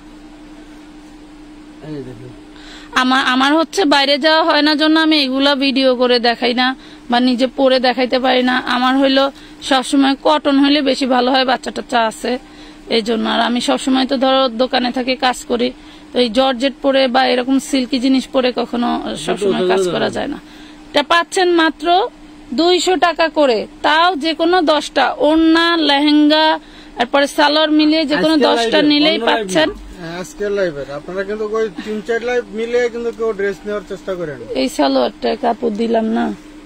আমার হচ্ছে বাইরে যাওয়া হয় না জন্য আমি এগুলা ভিডিও করে দেখাই না বা নিজে পরে দেখাইতে পারি না। আমার হইলো সবসময় কটন হইলে বেশি ভালো হয়, বাচ্চা টাচ্চা আছে এই জন্য। আর আমি সবসময় তো ধরো দোকানে থাকি, কাজ করি, তো এই জর্জেট পরে বা এরকম সিল্কি জিনিস পরে কখনো সবসময় কাজ করা যায় না। এটা পাচ্ছেন মাত্র 200 টাকা করে, তাও যে কোনো 10টা ওড়না, লেহেঙ্গা, এরপরে সালোয়ার মিলিয়ে যে কোনো 10টা নিলেই পাচ্ছেন। আজকের লাইভে আপনারা কিন্তু ওই 3-4 লাইভ মিলে কিন্তু কেউ ড্রেস নেওয়ার চেষ্টা করেন। এই সালোয়ারটা কাপড় দিলাম না,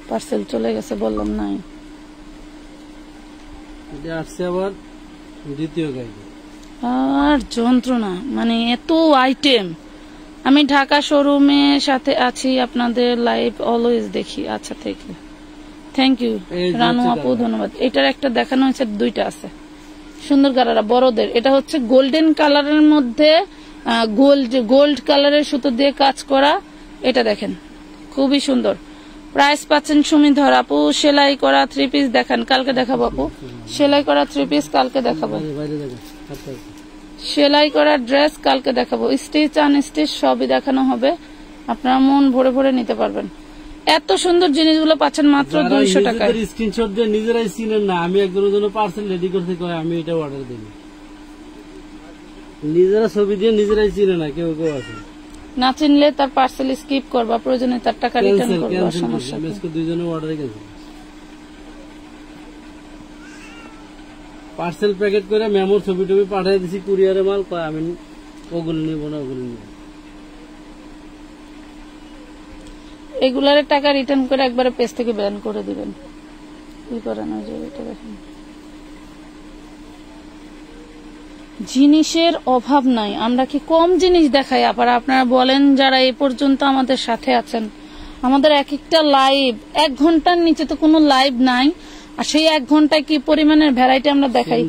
পার্সেল চলে গেছে, বললাম নাই। এটা আসছে আবার দ্বিতীয় গাড়ি। আর যন্ত্রণা, মানে এত আইটেম। আমি ঢাকা শোরুমে সাথে আছি, আপনাদের লাইভ অলওয়েজ দেখি। আচ্ছা থেকে থ্যাংক ইউ রানু আপু, ধন্যবাদ। এটার একটা দেখানো হয়েছে, 2টা আছে সুন্দর গারারা বড়দের। এটা হচ্ছে গোল্ডেন কালারের মধ্যে গোল্ড কালারের সুতো দিয়ে কাজ করা। এটা দেখেন খুবই সুন্দর। প্রাইস পাচ্ছেন সুমিধর আপু। সেলাই করা 3 পিস দেখান, কালকে দেখাবো আপু। সেলাই করা 3 পিস কালকে দেখাবো। সেলাই করা ড্রেস কালকে দেখাবো। স্টিচ আনস্টিচ সবই দেখানো হবে, আপনারা মন ভরে ভরে নিতে পারবেন। এত সুন্দর জিনিসগুলো পাচ্ছেন মাত্র 200 টাকায়। স্ক্রিনশট দিয়ে নিজেরাই চিনেন না, আমি একজনের জন্য পার্সেল রেডি করতে কয় আমি এটা অর্ডার দিই, নিজেরা ছবি দিয়ে নিজেরাই চিনে না, কেউ কেউ আছে না চিনলে তার পার্সেল স্কিপ করবা, প্রয়োজনে তার টাকা রিটার্ন ক্যান্সেল করবা, ক্যান্সেল সমস্যা আমি নেই। আজকে দুইজনের অর্ডারে ক্যান্সেল। পার্সেল প্যাকেট করে মেমোর ছবি টবি পাঠিয়ে দিছি কুরিয়ারে, মাল কয় আমি ওগুলো নিব না, ওগুলো নিব। এগুলার টাকা রিটার্ন করে একবারে পেজ থেকে ব্যান করে দিবেন। কি করেন ওই যে এটা দেখেন, জিনিসের অভাব নাই। আমরা কি কম জিনিস দেখাই? আবার আপনারা বলেন যারা এই পর্যন্ত আমাদের সাথে আছেন, আমাদের এক একটা লাইভ 1 ঘন্টার নিচে তো কোনো লাইভ নাই, আর সেই 1 ঘন্টায় কি পরিমাণের ভ্যারাইটি আমরা দেখাই।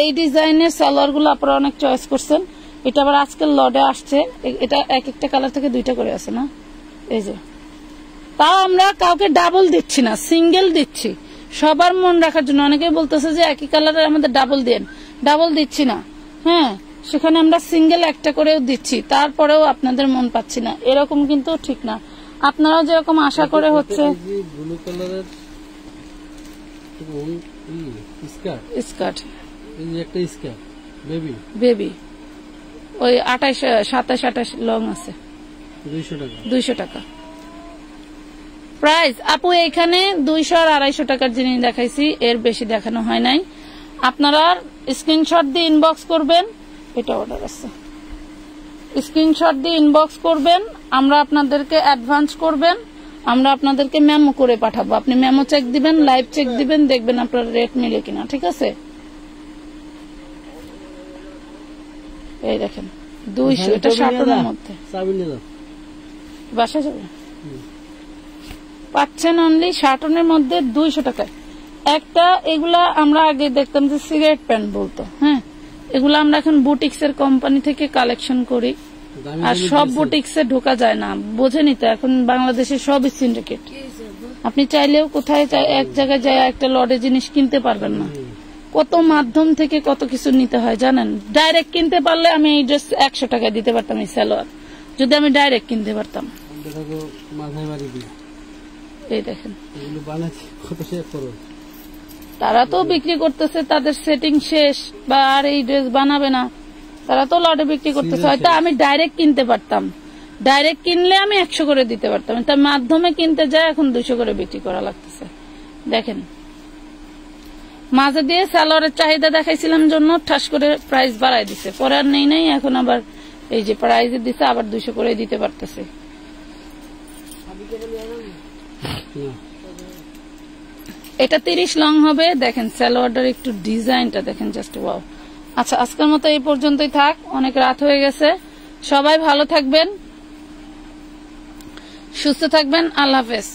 এই ডিজাইনের সালোয়ার গুলো আপনারা অনেক চয়েস করছেন। এটা আবার আজকের লডে আসছে, এটা এক একটা কালার থেকে 2টা করে আছে না, এই যে। তাও আমরা কাউকে ডাবল দিচ্ছি না, সিঙ্গেল দিচ্ছি সবার মন রাখার জন্য। অনেকে বলতেছে যে একই কালারের আমাদের ডাবল দেন, ডাবল দিচ্ছি না। হ্যাঁ, সেখানে আমরা সিঙ্গেল একটা করেও দিচ্ছি, তারপরেও আপনাদের মন পাচ্ছি না, এরকম কিন্তু ঠিক না। আপনারাও যেরকম আশা করে হচ্ছে ব্লু কালারের স্কার্ট, স্কার্ট, এই যে একটা স্কার্ট বেবি বেবি, ওই 27-28 লং আছে, 200 টাকা। 200 টাকা প্রাইস। আপু এখানে 200 আর 250 টাকার জিনিস দেখাইছি, এর বেশি দেখানো হয় নাই। আপনারা স্ক্রিনশট দিয়ে ইনবক্স করবেন, এটা অর্ডার আছে, স্ক্রিনশট দিয়ে ইনবক্স করবেন, আমরা আপনাদেরকে অ্যাডভান্স করবেন, আমরা আপনাদেরকে মেমো করে পাঠাবো। আপনি মেমো চেক দিবেন, লাইভ চেক দিবেন, দেখবেন আপনার রেট মিলে কিনা, ঠিক আছে? এই দেখেন 200, এটা 60 মধ্যে। চাবি নিয়ে যাও, বাসা যাবে, পাচ্ছেন অনলি 60 মধ্যে 200 টাকায় একটা। এগুলা আমরা আগে দেখতাম যে সিগারেট প্যান্ট বলতো, হ্যাঁ, এগুলা আমরা এখন বুটিক্স এর কোম্পানি থেকে কালেকশন করি, আর সব বুটিক্সে ঢোকা যায় না, বোঝেনি তো, এখন বাংলাদেশে সব সিন্ডিকেট। আপনি চাইলেও কোথায় এক জায়গায় যায় একটা লটে জিনিস কিনতে পারবেন না, কত মাধ্যম থেকে কত কিছু নিতে হয় জানেন। ডাইরেক্ট কিনতে পারলে আমি এই ড্রেস 100 টাকায় দিতে পারতাম, এই সালোয়ার, যদি আমি ডাইরেক্ট কিনতে পারতাম। মাথায় বাড়ি দিই, এই দেখেন এগুলো বানাচ্ছি কত শেয়ার করো, তারা তো বিক্রি করতেছে, তাদের সেটিং শেষ, বা আর এই ড্রেস বানাবে না, তারা তো লটে বিক্রি করতেছে। হয়তো আমি ডাইরেক্ট কিনতে পারতাম, ডাইরেক্ট কিনলে আমি 100 করে দিতে পারতাম, তার মাধ্যমে কিনতে যায় এখন 200 করে বিক্রি করা লাগতেছে। দেখেন মাঝে দিয়ে সালোয়ারের চাহিদা দেখাইছিলাম জন্য ঠাস করে প্রাইস বাড়াই দিছে, পরে আর নেই নাই, এখন আবার এই যে প্রাইস দিছে আবার 200 করে দিতে পারতেছে। এটা 30 লং হবে, দেখেন সালোয়ারটার একটু ডিজাইনটা দেখেন, জাস্ট ওয়াও। আচ্ছা, আজকের মতো এই পর্যন্তই থাক, অনেক রাত হয়ে গেছে। সবাই ভালো থাকবেন, সুস্থ থাকবেন, আল্লাহ হাফেজ।